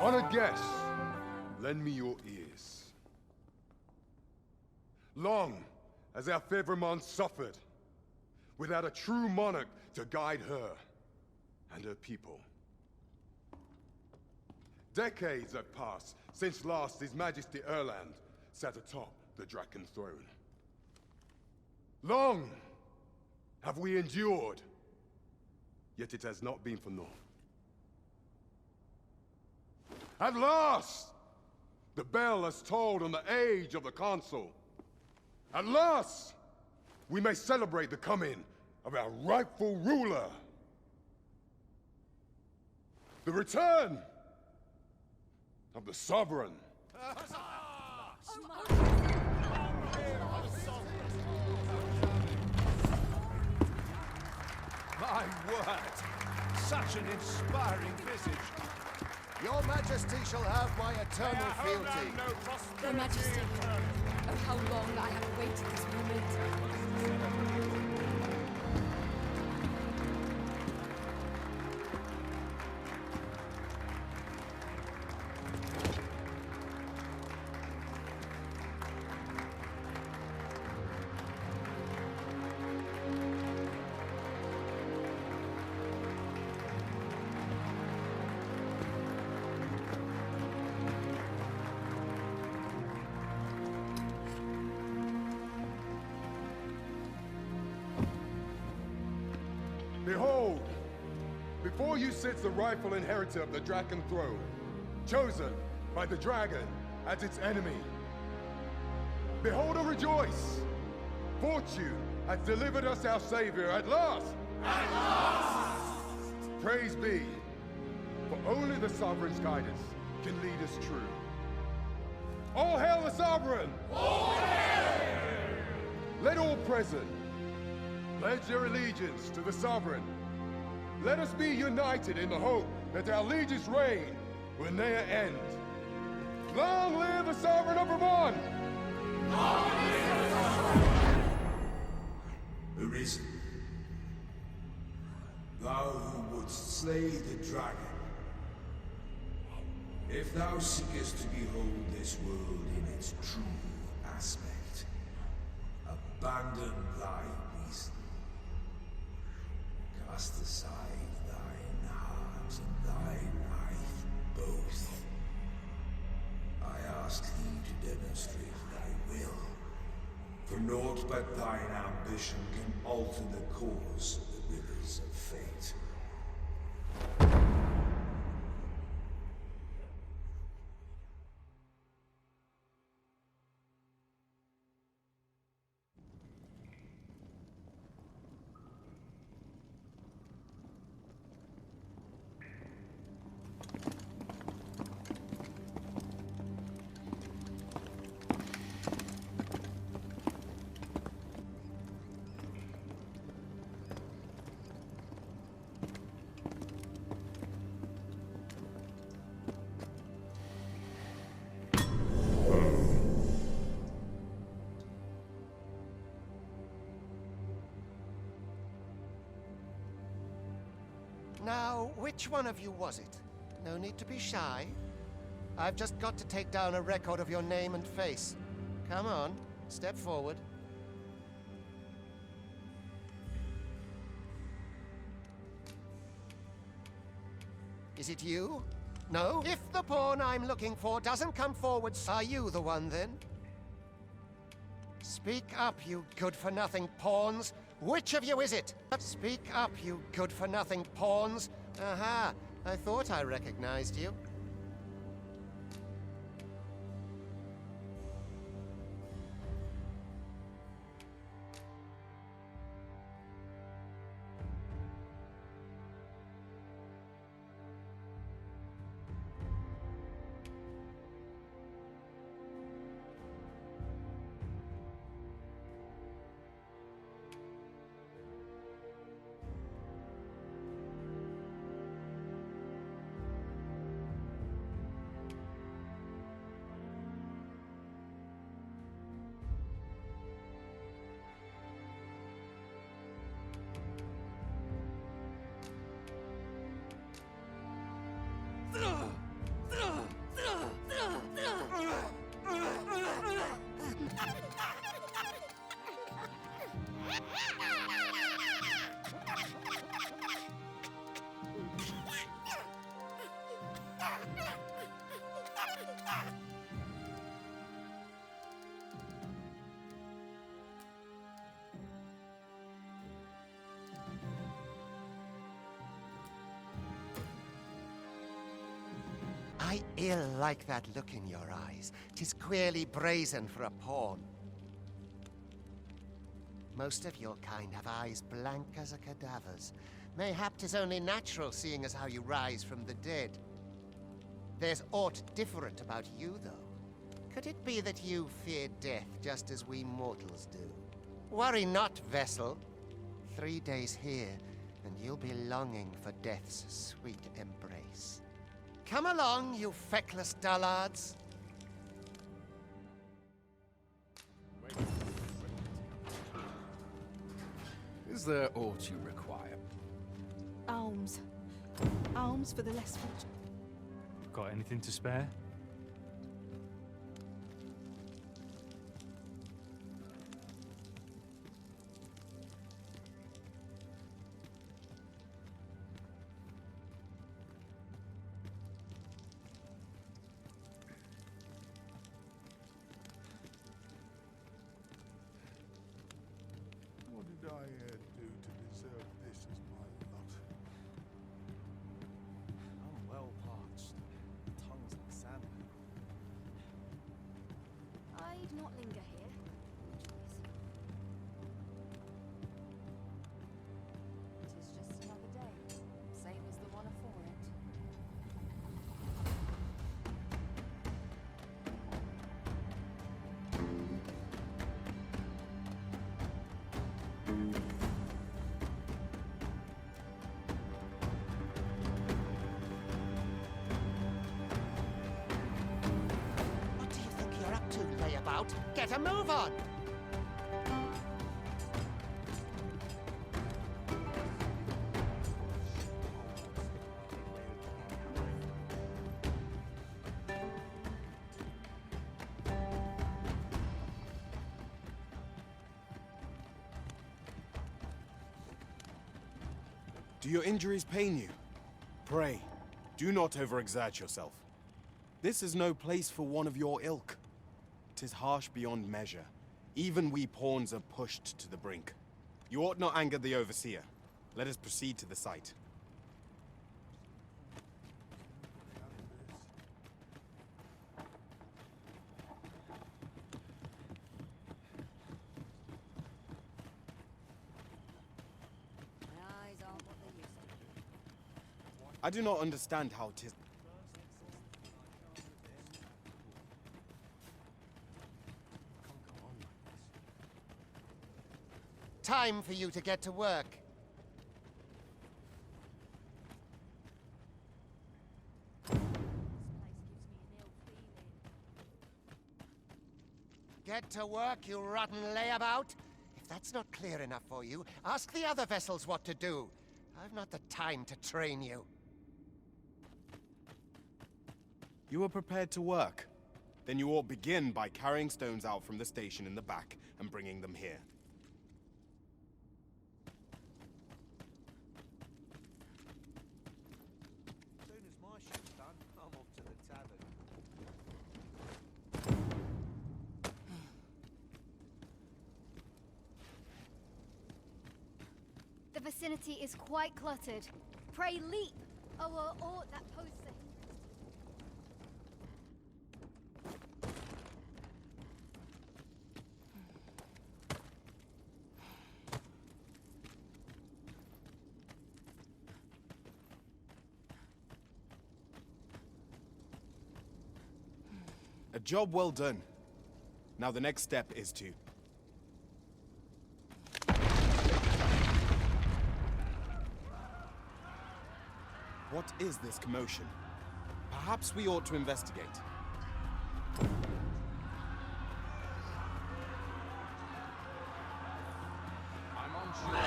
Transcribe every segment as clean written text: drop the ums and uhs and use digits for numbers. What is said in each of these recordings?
Honored guests, lend me your ears. Long has our Fevrimon suffered, without a true monarch to guide her and her people. Decades have passed since last His Majesty Erland sat atop the Draken throne. Long have we endured, yet it has not been for naught. At last, the bell has tolled on the age of the Council. At last, we may celebrate the coming of our rightful ruler. The return of the Sovereign. My word! Such an inspiring visage. Your Majesty shall have my eternal fealty. Your Majesty, oh how long I have awaited this moment. Behold, before you sits the rightful inheritor of the Draken throne, chosen by the dragon as its enemy. Behold and rejoice! Fortune has delivered us our savior at last! At last! Praise be, for only the Sovereign's guidance can lead us true. All hail the Sovereign! All hail! Let all present pledge their allegiance to the Sovereign. Let us be united in the hope that our liege's reign will ne'er end. Long live the Sovereign of Vermont! Long live the Sovereign! Arisen, thou who wouldst slay the dragon, if thou seekest to behold this world in its true aspect, abandon thy reason. Cast aside thine heart and thy life both. I ask thee to demonstrate thy will, for naught but thine ambition can alter the course of the rivers of fate. Now, which one of you was it? No need to be shy. I've just got to take down a record of your name and face. Come on, step forward. Is it you? No? If the pawn I'm looking for doesn't come forward, are you the one then? Speak up, you good-for-nothing pawns! Which of you is it? Speak up, you good-for-nothing pawns! Aha! I thought I recognized you. I ill like that look in your eyes. 'Tis queerly brazen for a pawn. Most of your kind have eyes blank as a cadaver's. Mayhap 'tis only natural, seeing as how you rise from the dead. There's aught different about you, though. Could it be that you fear death just as we mortals do? Worry not, vessel. 3 days here, and you'll be longing for death's sweet embrace. Come along, you feckless dullards. Is there aught you require? Alms. Alms for the less fortunate. Got anything to spare? What did I do to deserve this as my lot? I'm well parched. Tongues like salmon. I'd not linger here. It is just another day, same as the one afore it. What do you think you're up to, layabout? Get a move on! Do your injuries pain you? Pray, do not overexert yourself. This is no place for one of your ilk. 'Tis harsh beyond measure. Even we pawns are pushed to the brink. You ought not anger the overseer. Let us proceed to the site. My eyes aren't what they used to be. I do not understand how 'tis. Time for you to get to work. This place gives me an ill feeling. Get to work, you rotten layabout. If that's not clear enough for you, ask the other vessels what to do. I've not the time to train you. You are prepared to work. Then you ought begin by carrying stones out from the station in the back and bringing them here. As soon as my ship's done, I'm off to the tavern. The vicinity is quite cluttered. Pray leap! O'er aught that poses a hindrance. A job well done. Now the next step is to... What is this commotion? Perhaps we ought to investigate. I'm unsure.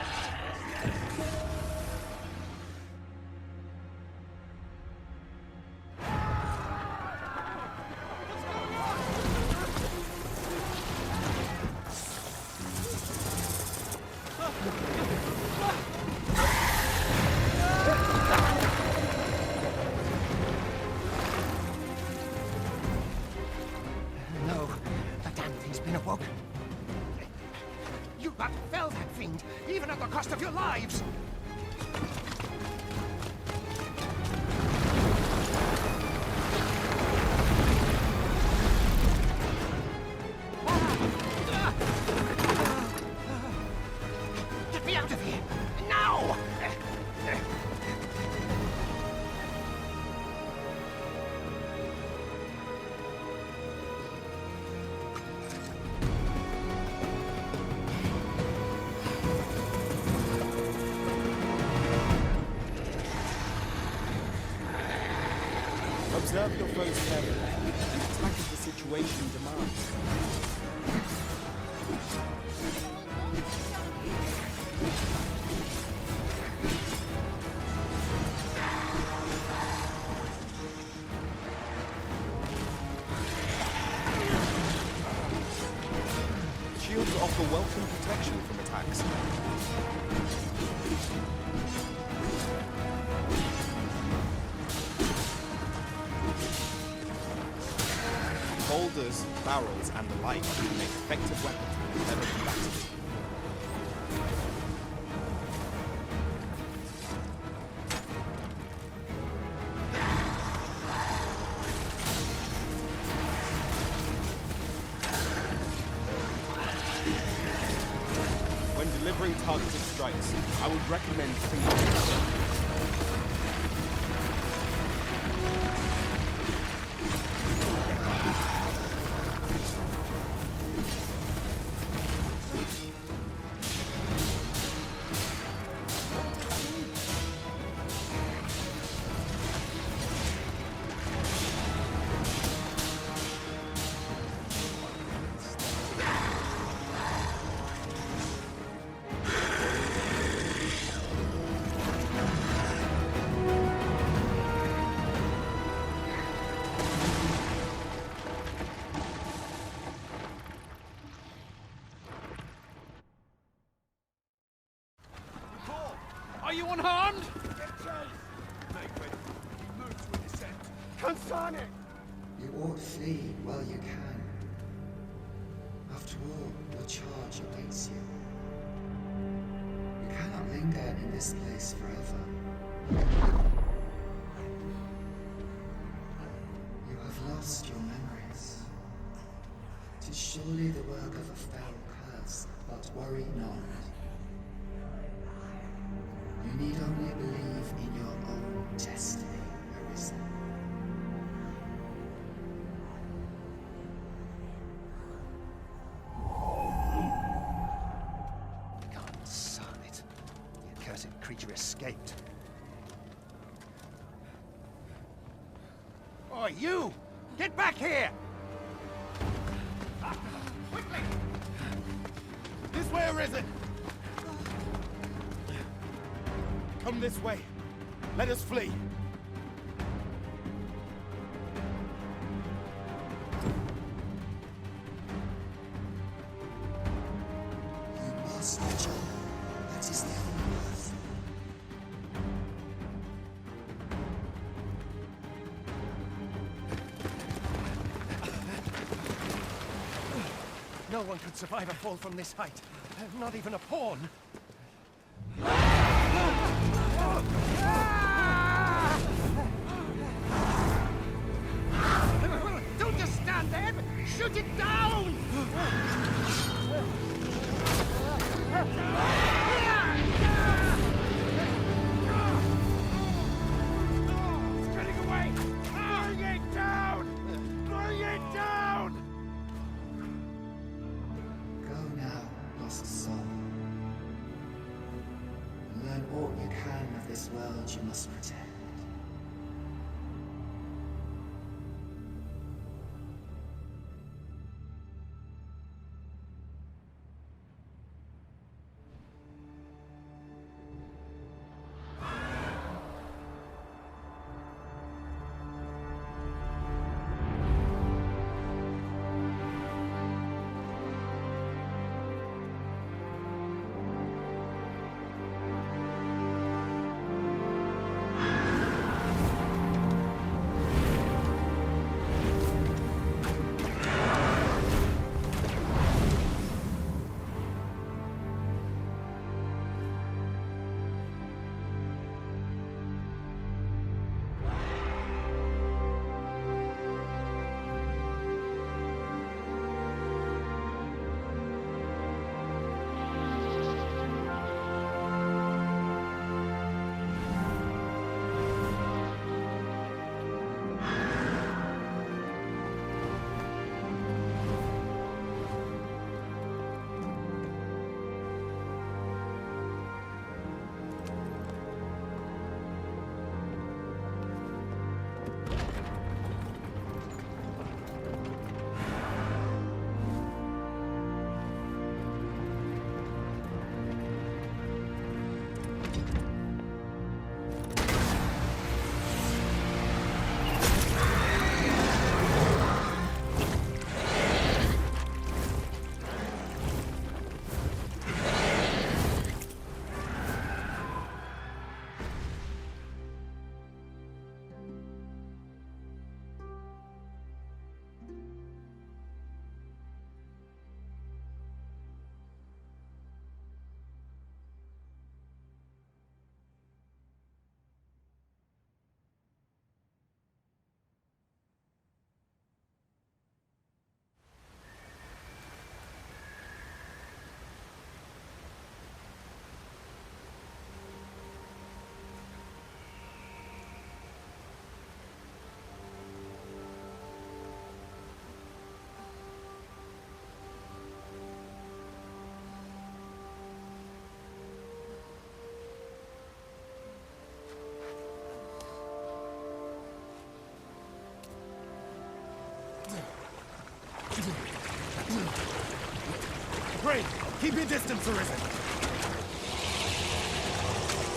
No, the damn thing's been awoke. You but fell that fiend, even at the cost of your lives! Observe your foes carefully. Attack as the situation demands. Shields offer welcome protection from attacks. Boulders, barrels, and the like can make effective weapons when clever combatants. When delivering targeted strikes, I would recommend thinking. Are you unharmed? You ought to flee while you can. After all, your charge awaits you. You cannot linger in this place forever. You have lost your memories. 'Tis surely the work of a fell curse, but worry not. You need only believe in your own destiny, Arisen. God son it. The accursed creature escaped. Oh, you! Get back here! Quickly! This way, Arisen! Come this way. Let us flee. You must jump. That is the only path. No one could survive a fall from this height. Not even a pawn. Don't just stand there! Shoot it down! It's getting away! Bring it down! Bring it down! Go now, lost soul. Learn all you can of this world you must protect. Keep your distance, Arisen!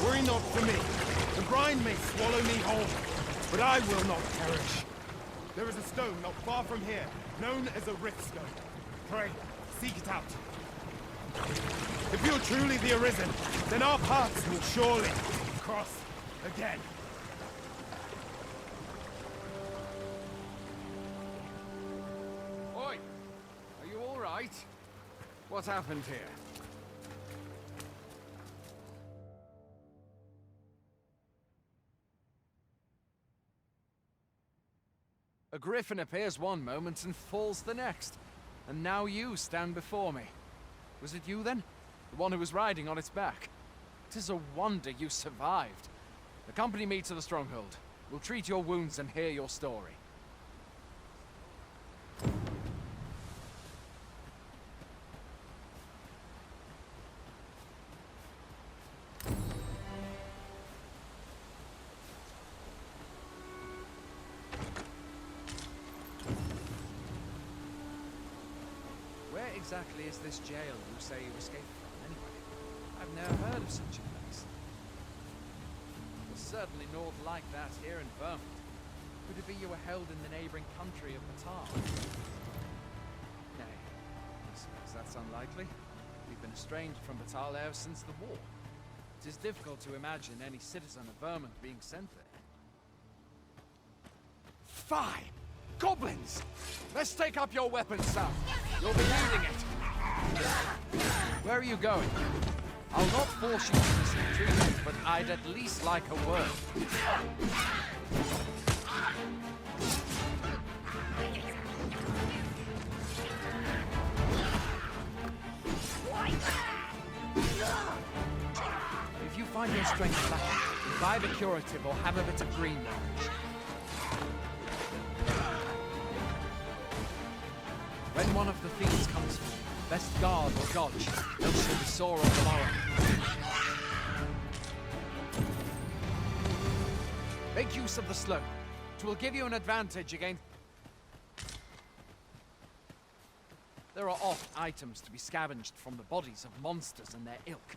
Worry not for me. The brine may swallow me whole, but I will not perish. There is a stone not far from here, known as a rift stone. Pray, seek it out. If you're truly the Arisen, then our paths will surely cross again. Oi! Are you all right? What happened here? A griffin appears one moment and falls the next. And now you stand before me. Was it you then? The one who was riding on its back? 'Tis a wonder you survived. Accompany me to the stronghold. We'll treat your wounds and hear your story. Where exactly is this jail you say you escaped from, anyway? I've never heard of such a place. There's certainly naught like that here in Vermont. Could it be you were held in the neighboring country of Batal? Nay, I suppose that's unlikely. We've been estranged from Batal ever since the war. It is difficult to imagine any citizen of Vermont being sent there. Fie! Goblins! Let's take up your weapons, son. You'll be needing it. Where are you going? I'll not force you to listen to me, but I'd at least like a word. If you find your strength lacking, buy the curative or have a bit of green knowledge. When one of the fiends comes for you, best guard or dodge, else you'll be sore on the morrow. Make use of the slow. It will give you an advantage against... There are oft items to be scavenged from the bodies of monsters and their ilk.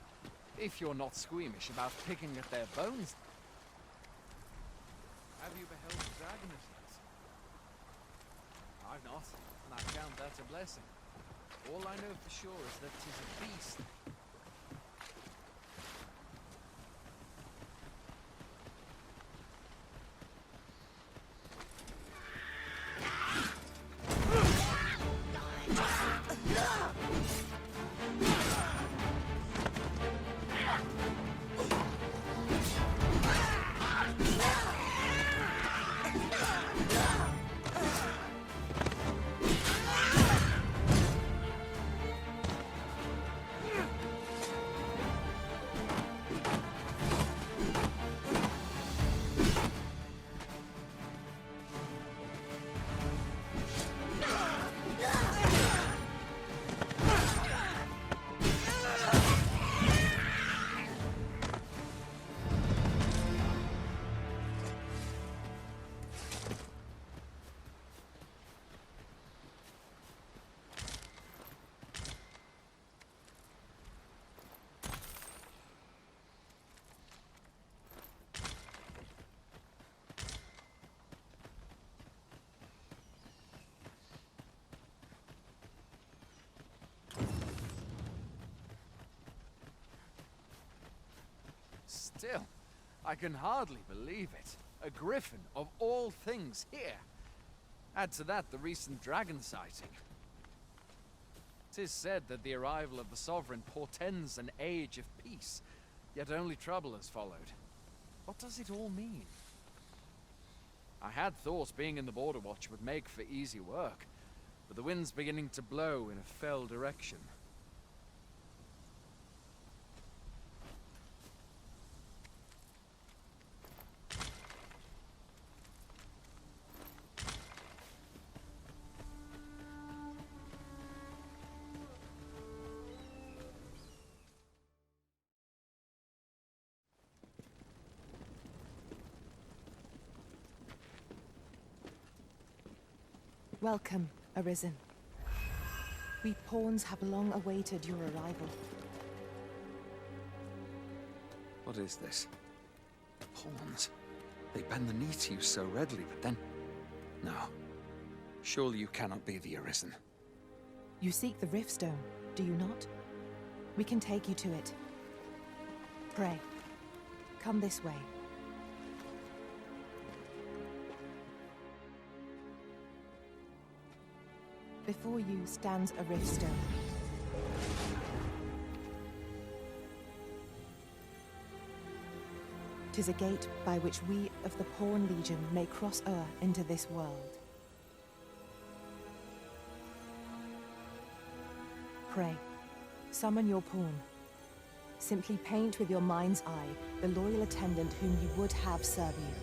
If you're not squeamish about picking at their bones... Have you beheld the dragon as yet? I've not, and I count that a blessing. All I know for sure is that 'tis a beast. Still, I can hardly believe it. A griffin, of all things, here. Add to that the recent dragon sighting. 'Tis said that the arrival of the Sovereign portends an age of peace, yet only trouble has followed. What does it all mean? I had thought being in the Border Watch would make for easy work, but the wind's beginning to blow in a fell direction. Welcome, Arisen. We pawns have long awaited your arrival. What is this? Pawns. They bend the knee to you so readily, but then... No. Surely you cannot be the Arisen. You seek the Riftstone, do you not? We can take you to it. Pray, come this way. Before you stands a Riftstone. Tis a gate by which we of the Pawn Legion may cross into this world. Pray, summon your pawn. Simply paint with your mind's eye the loyal attendant whom you would have serve you.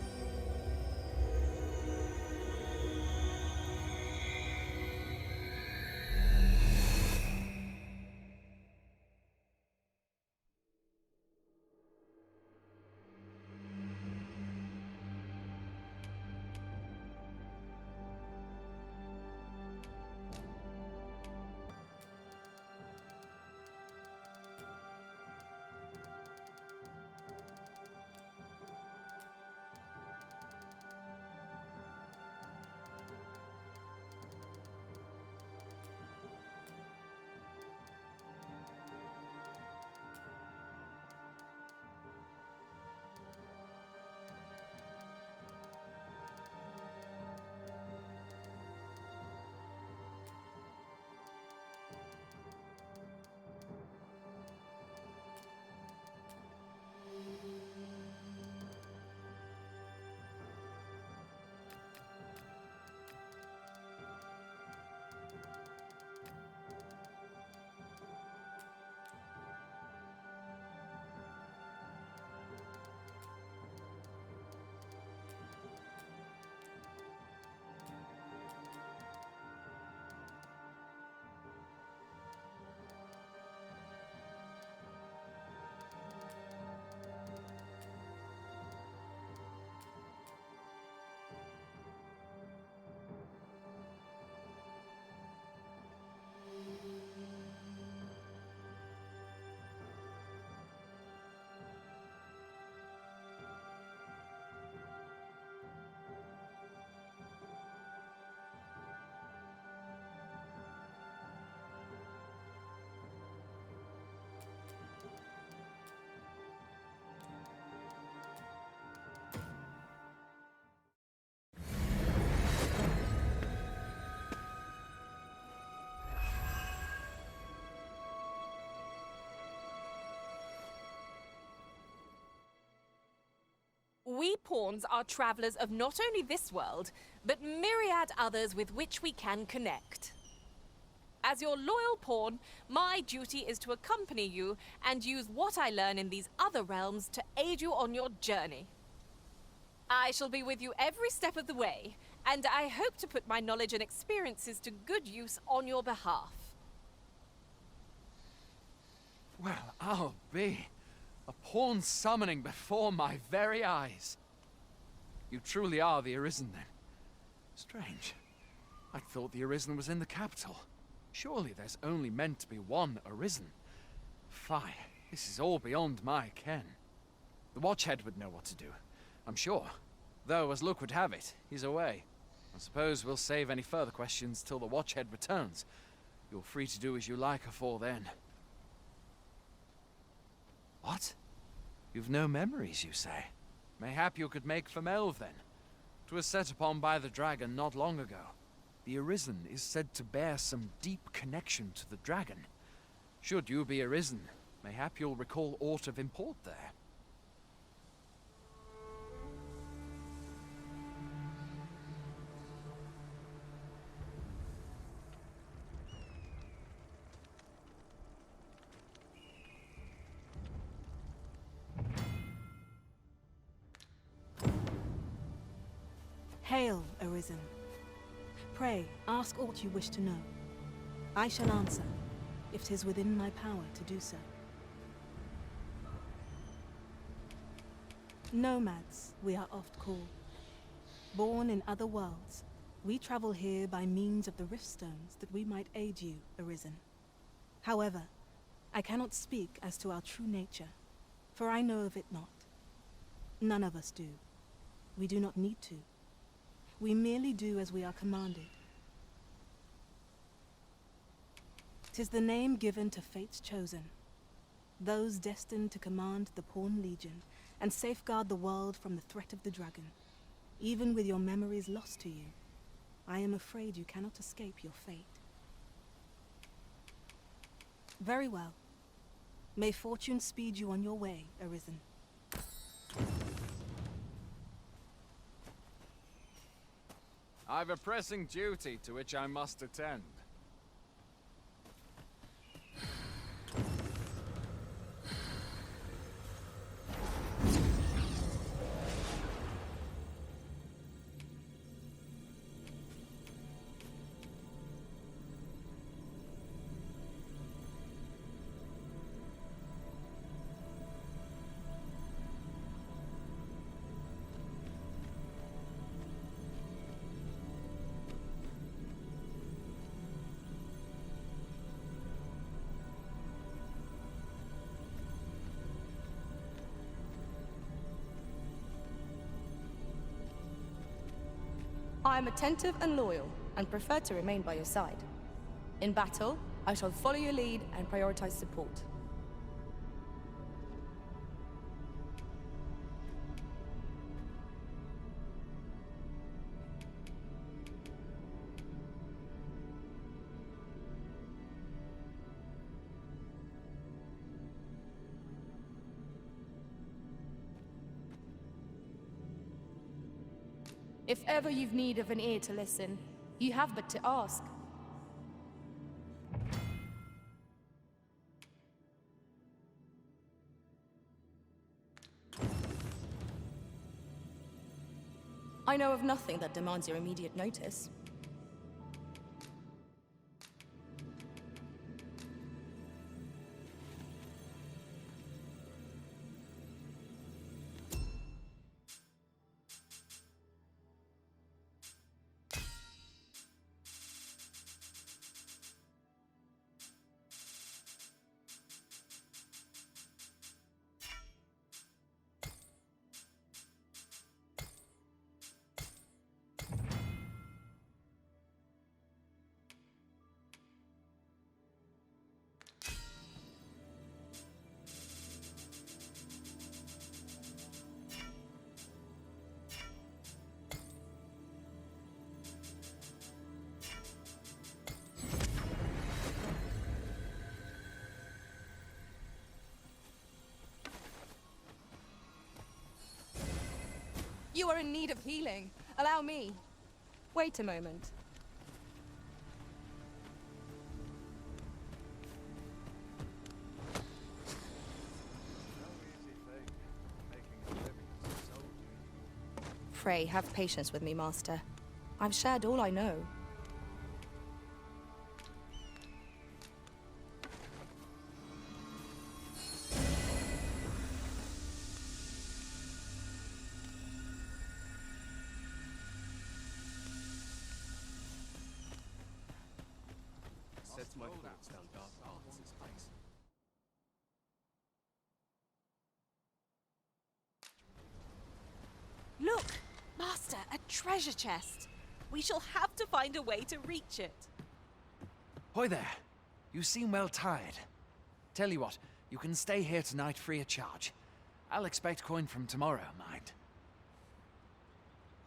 We pawns are travelers of not only this world, but myriad others with which we can connect. As your loyal pawn, my duty is to accompany you and use what I learn in these other realms to aid you on your journey. I shall be with you every step of the way, and I hope to put my knowledge and experiences to good use on your behalf. Well, I'll be. A pawn summoning before my very eyes. You truly are the Arisen, then. Strange. I thought the Arisen was in the capital. Surely there's only meant to be one Arisen. Fie, this is all beyond my ken. The Watchhead would know what to do, I'm sure. Though, as luck would have it, he's away. I suppose we'll save any further questions till the Watchhead returns. You're free to do as you like afore then. What? You've no memories, you say? Mayhap you could make for Melve, then. 'Twas set upon by the dragon not long ago. The Arisen is said to bear some deep connection to the dragon. Should you be Arisen, mayhap you'll recall aught of import there. Hail, Arisen. Pray, ask aught you wish to know. I shall answer, if 'tis within my power to do so. Nomads, we are oft called. Born in other worlds, We travel here by means of the riftstones that we might aid you, Arisen. However, I cannot speak as to our true nature, for I know of it not. None of us do. We do not need to. We merely do as we are commanded. 'Tis the name given to fate's chosen, those destined to command the Pawn Legion and safeguard the world from the threat of the dragon. Even with your memories lost to you, I am afraid you cannot escape your fate. Very well. May fortune speed you on your way, Arisen. I've a pressing duty to which I must attend. I am attentive and loyal, and prefer to remain by your side. In battle, I shall follow your lead and prioritize support. If ever you've need of an ear to listen, you have but to ask. I know of nothing that demands your immediate notice. You are in need of healing. Allow me. Wait a moment. Pray, have patience with me, Master. I've shared all I know. Sets my thoughts down dark paths is ice. Look! Master, a treasure chest! We shall have to find a way to reach it. Hoy there. You seem well tired. Tell you what, you can stay here tonight free of charge. I'll expect coin from tomorrow, mind.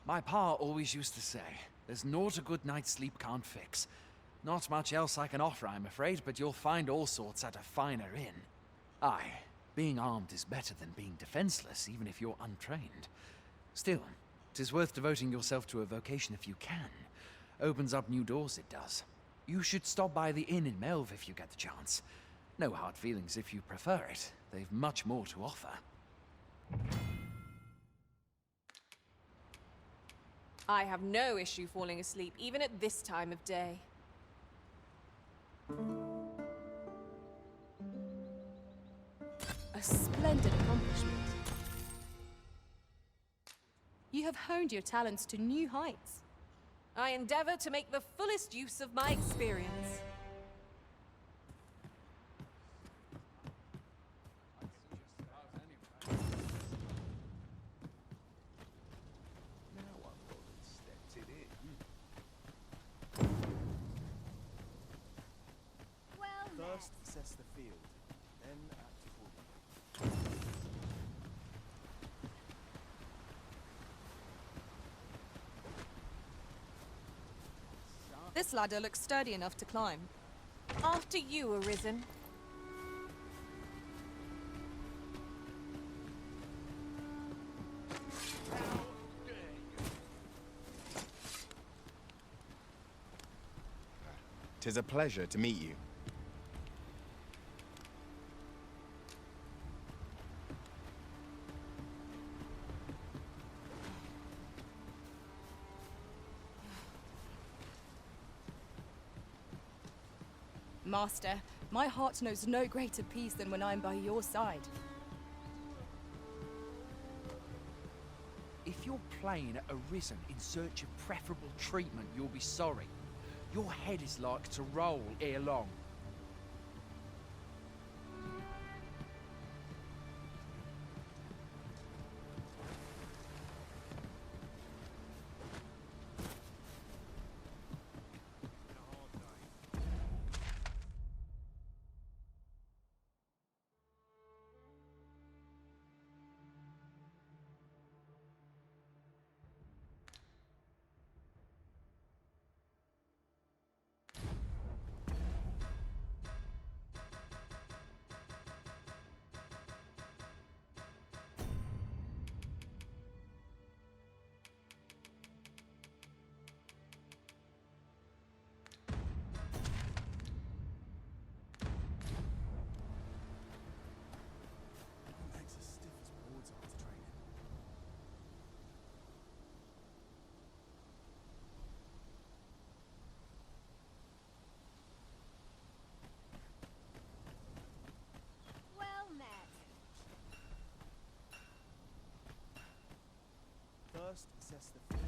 My pa always used to say, there's naught a good night's sleep can't fix. Not much else I can offer, I'm afraid, but you'll find all sorts at a finer inn. Aye, being armed is better than being defenseless, even if you're untrained. Still, 'tis worth devoting yourself to a vocation if you can. Opens up new doors, it does. You should stop by the inn in Melve if you get the chance. No hard feelings if you prefer it. They've much more to offer. I have no issue falling asleep, even at this time of day. A splendid accomplishment. You have honed your talents to new heights. I endeavor to make the fullest use of my experience. Well met. First, assess the field, then act accordingly. This ladder looks sturdy enough to climb. After you, Arisen. Tis a pleasure to meet you. Master, my heart knows no greater peace than when I am by your side. If you're playing Arisen in search of preferable treatment, you'll be sorry. Your head is like to roll ere long. Legs as stiff as boards after training. Well met. First, assess the field.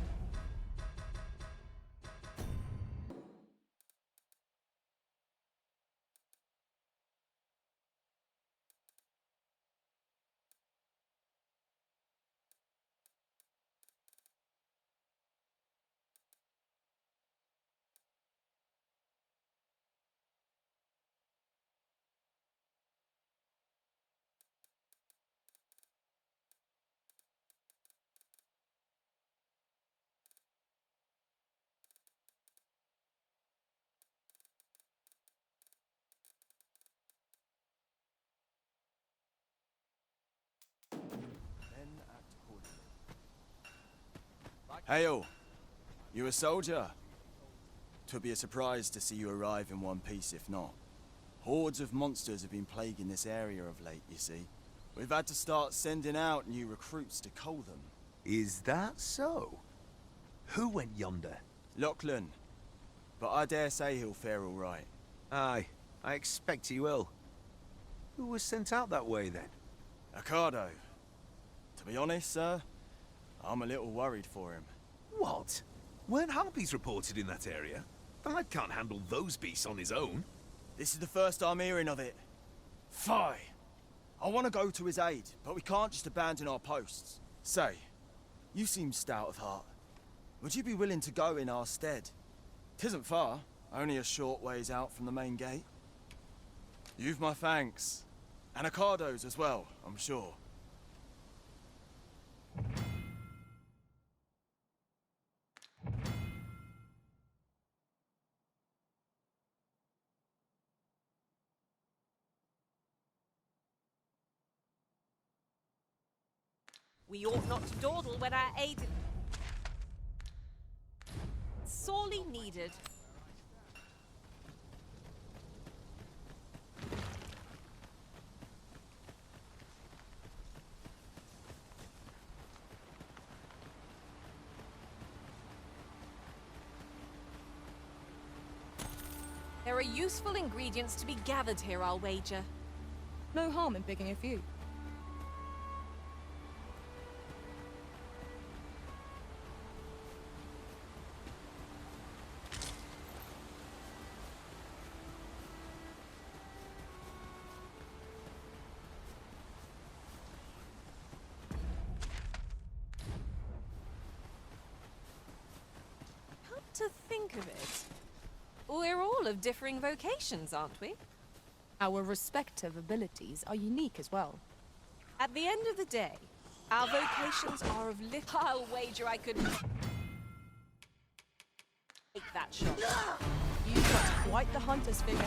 Then act accordingly. Hail! You a soldier? 'Twould be a surprise to see you arrive in one piece if not. Hordes of monsters have been plaguing this area of late, you see. We've had to start sending out new recruits to cull them. Is that so? Who went yonder? Lachlan. But I dare say he'll fare all right. Aye, I expect he will. Who was sent out that way, then? Ocado. To be honest, sir, I'm a little worried for him. What? Weren't harpies reported in that area? The lad can't handle those beasts on his own. This is the first I'm hearing of it. Fie! I want to go to his aid, but we can't just abandon our posts. Say, you seem stout of heart. Would you be willing to go in our stead? 'Tisn't far, only a short ways out from the main gate. You've my thanks. And Ocado's as well, I'm sure. We ought not to dawdle when our aid is sorely needed. There are useful ingredients to be gathered here, I'll wager. No harm in picking a few. to think of it, we're all of differing vocations, aren't we? Our respective abilities are unique as well. At the end of the day, our vocations are of little. I'll wager I could take that shot. You've got quite the hunter's figure.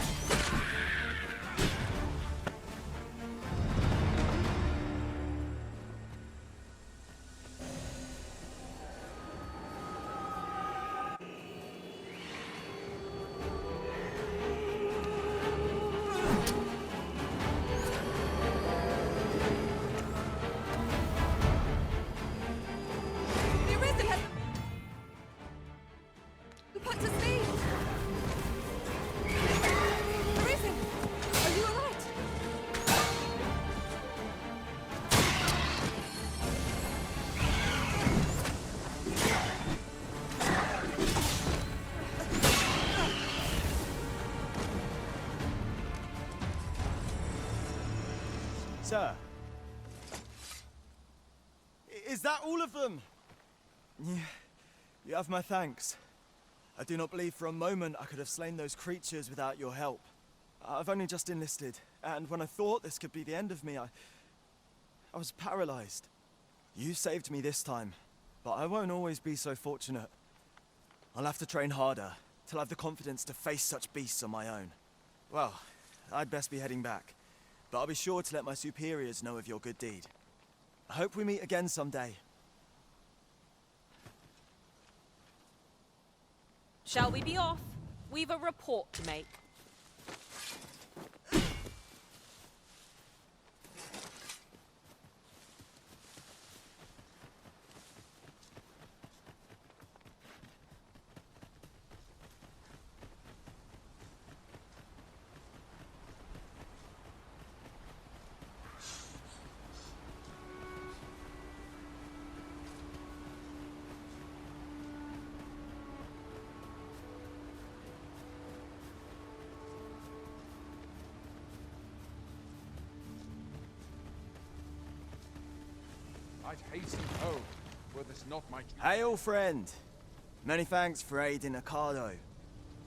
Sir? Is that all of them? You have my thanks. I do not believe for a moment I could have slain those creatures without your help. I've only just enlisted, and when I thought this could be the end of me, I was paralyzed. You saved me this time, but I won't always be so fortunate. I'll have to train harder, till I have the confidence to face such beasts on my own. Well, I'd best be heading back. But I'll be sure to let my superiors know of your good deed. I hope we meet again someday. Shall we be off? We've a report to make. I'd hasten home, were this not my duty. Hail, friend! Many thanks for aiding Ocado.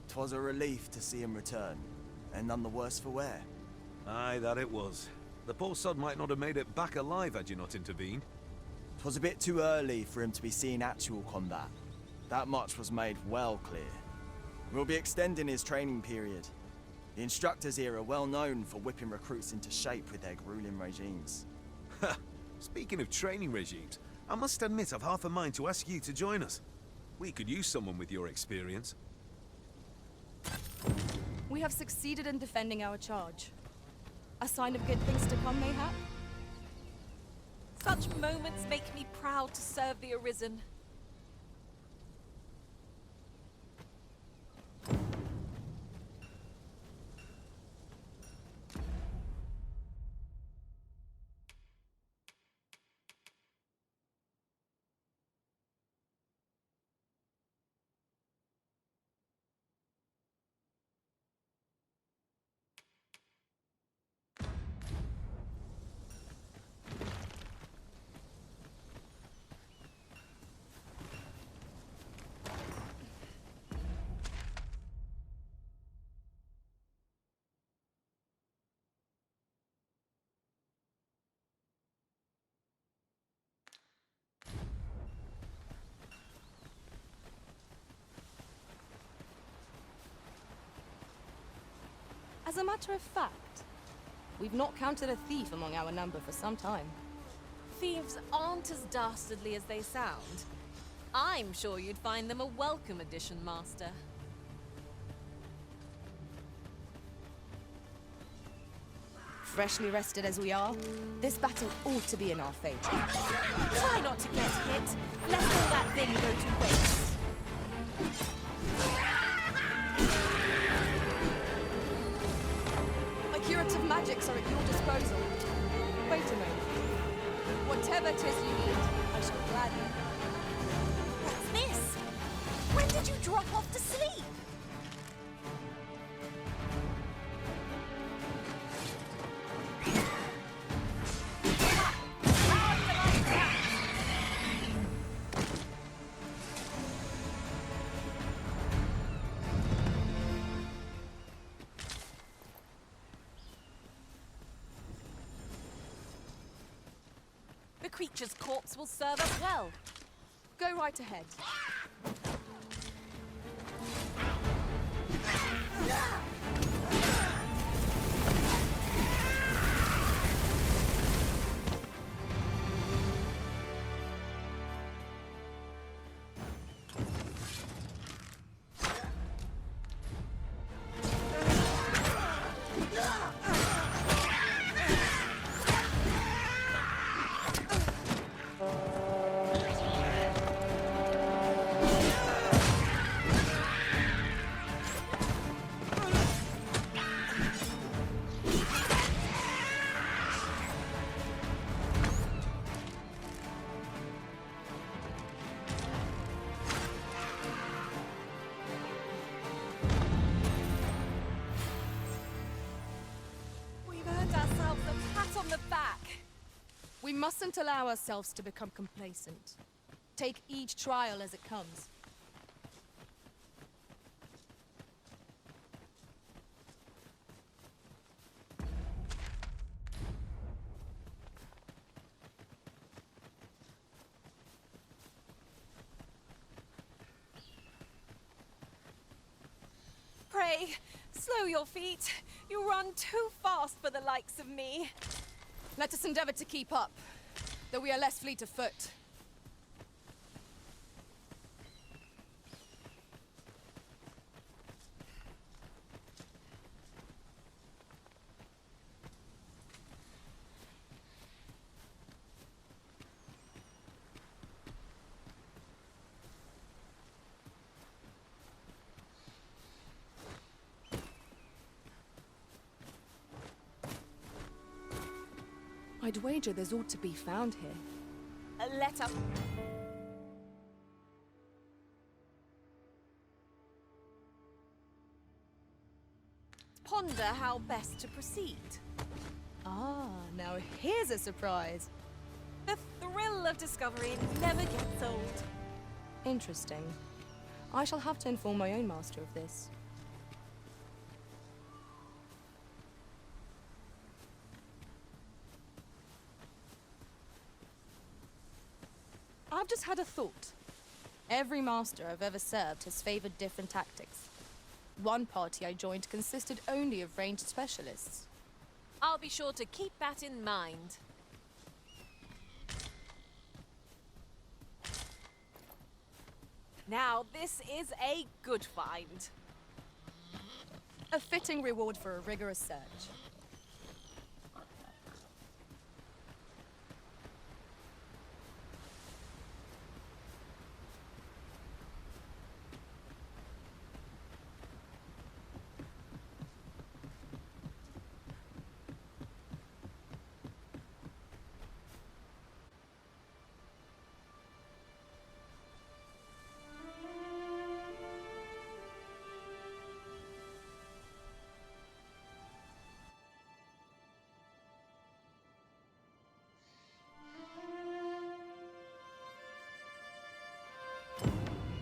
'Twas a relief to see him return, and none the worse for wear. Aye, that it was. The poor sod might not have made it back alive had you not intervened. 'Twas a bit too early for him to be seeing actual combat. That much was made well clear. We'll be extending his training period. The instructors here are well known for whipping recruits into shape with their grueling regimes. Speaking of training regimes, I must admit I've half a mind to ask you to join us. We could use someone with your experience. We have succeeded in defending our charge. A sign of good things to come, mayhap? Such moments make me proud to serve the Arisen. As a matter of fact, we've not counted a thief among our number for some time. Thieves aren't as dastardly as they sound. I'm sure you'd find them a welcome addition, Master. Freshly rested as we are, this battle ought to be in our favor. Try not to get hit. Let all that thing go to waste. My curative magics are at your disposal. Wait a moment. Whatever 'tis you need, I shall gladly. What's this? When did you drop off to sleep? creature's corpse will serve us well. Go right ahead. We've earned ourselves a pat on the back. We mustn't allow ourselves to become complacent. Take each trial as it comes. Pray, slow your feet. You run too fast for the likes of me. Let us endeavor to keep up, though we are less fleet of foot. I'd wager there's aught to be found here. Let us... ponder how best to proceed. Ah, now here's a surprise. The thrill of discovery never gets old. Interesting. I shall have to inform my own master of this. I've just had a thought. Every master I've ever served has favored different tactics. One party I joined consisted only of ranged specialists. I'll be sure to keep that in mind. Now, this is a good find. A fitting reward for a rigorous search.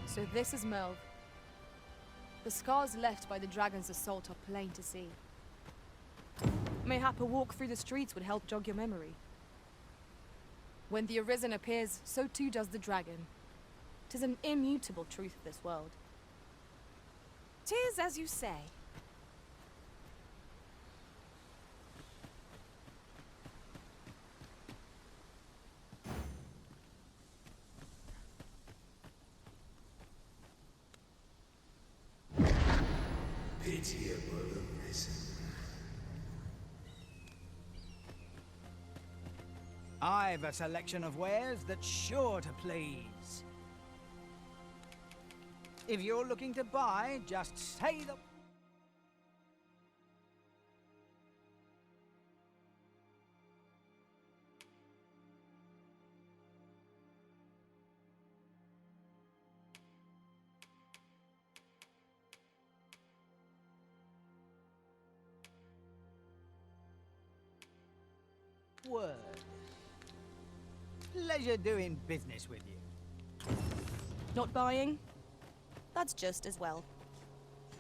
So this is Melv. The scars left by the dragon's assault are plain to see. Mayhap a walk through the streets would help jog your memory. When the Arisen appears, so too does the dragon. 'Tis an immutable truth of this world. 'Tis as you say. Pitiable Arisen. I've a selection of wares that's sure to please. If you're looking to buy, just say the... word. Pleasure doing business with you. Not buying? That's just as well.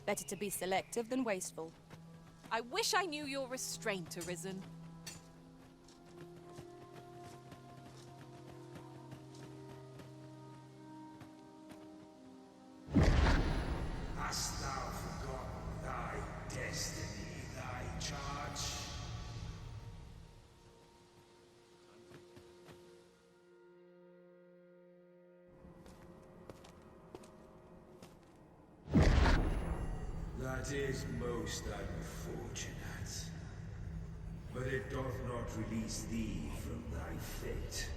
Better to be selective than wasteful. I wish I knew your restraint, Arisen. That is most unfortunate. But it doth not release thee from thy fate.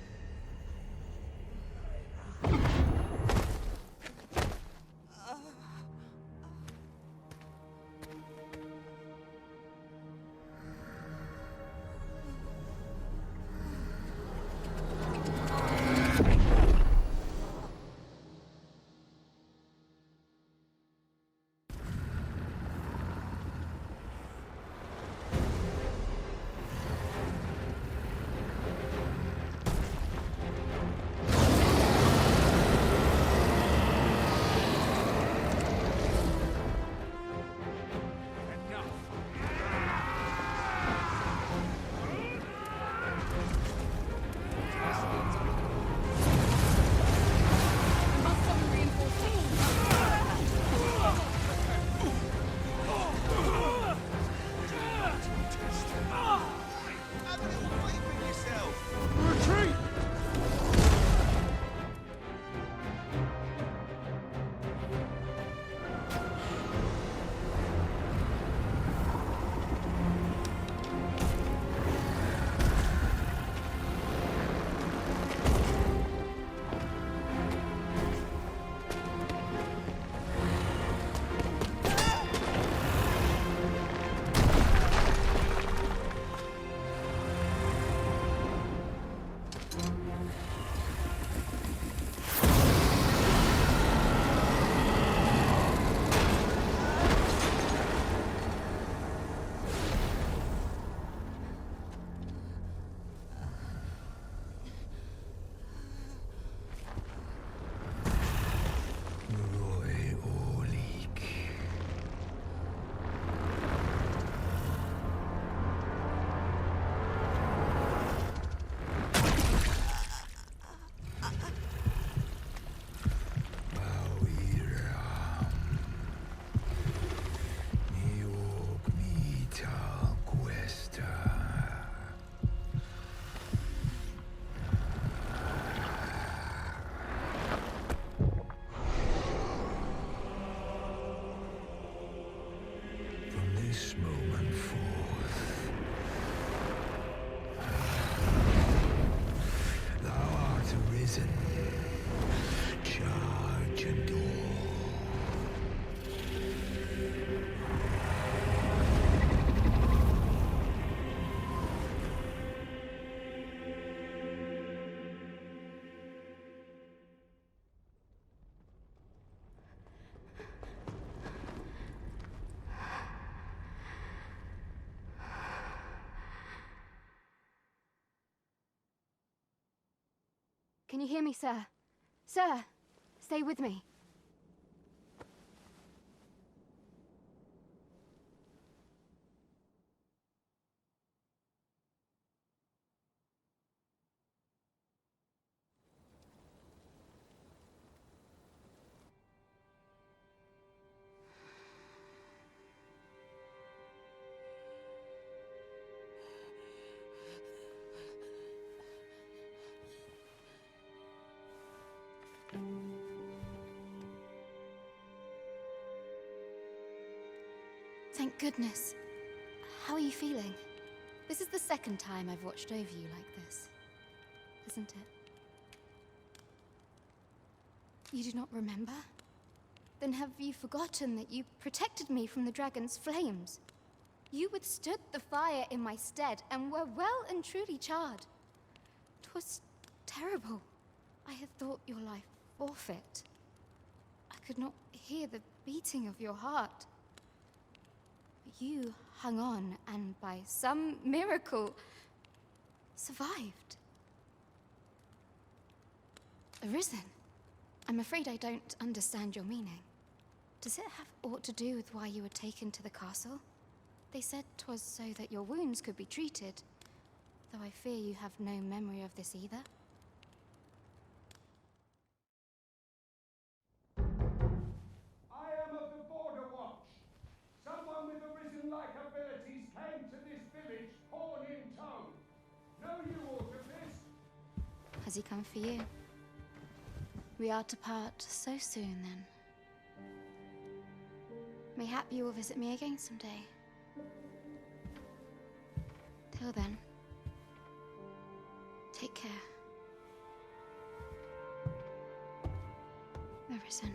This moment forth, thou art arisen. Charge and all. Can you hear me, sir? Sir, stay with me. Thank goodness. How are you feeling? This is the second time I've watched over you like this, isn't it? You do not remember? Then have you forgotten that you protected me from the dragon's flames? You withstood the fire in my stead and were well and truly charred. 'Twas terrible. I had thought your life forfeit. I could not hear the beating of your heart. But you hung on and by some miracle survived. Arisen? I'm afraid I don't understand your meaning. Does it have aught to do with why you were taken to the castle? They said 'twas so that your wounds could be treated, though I fear you have no memory of this either. I am of the Border Watch. Someone with Arisen-like abilities came to this village, horn in tow. Know you aught of this? Has he come for you? We are to part so soon, then. Mayhap you will visit me again someday. Till then, take care. Arisen.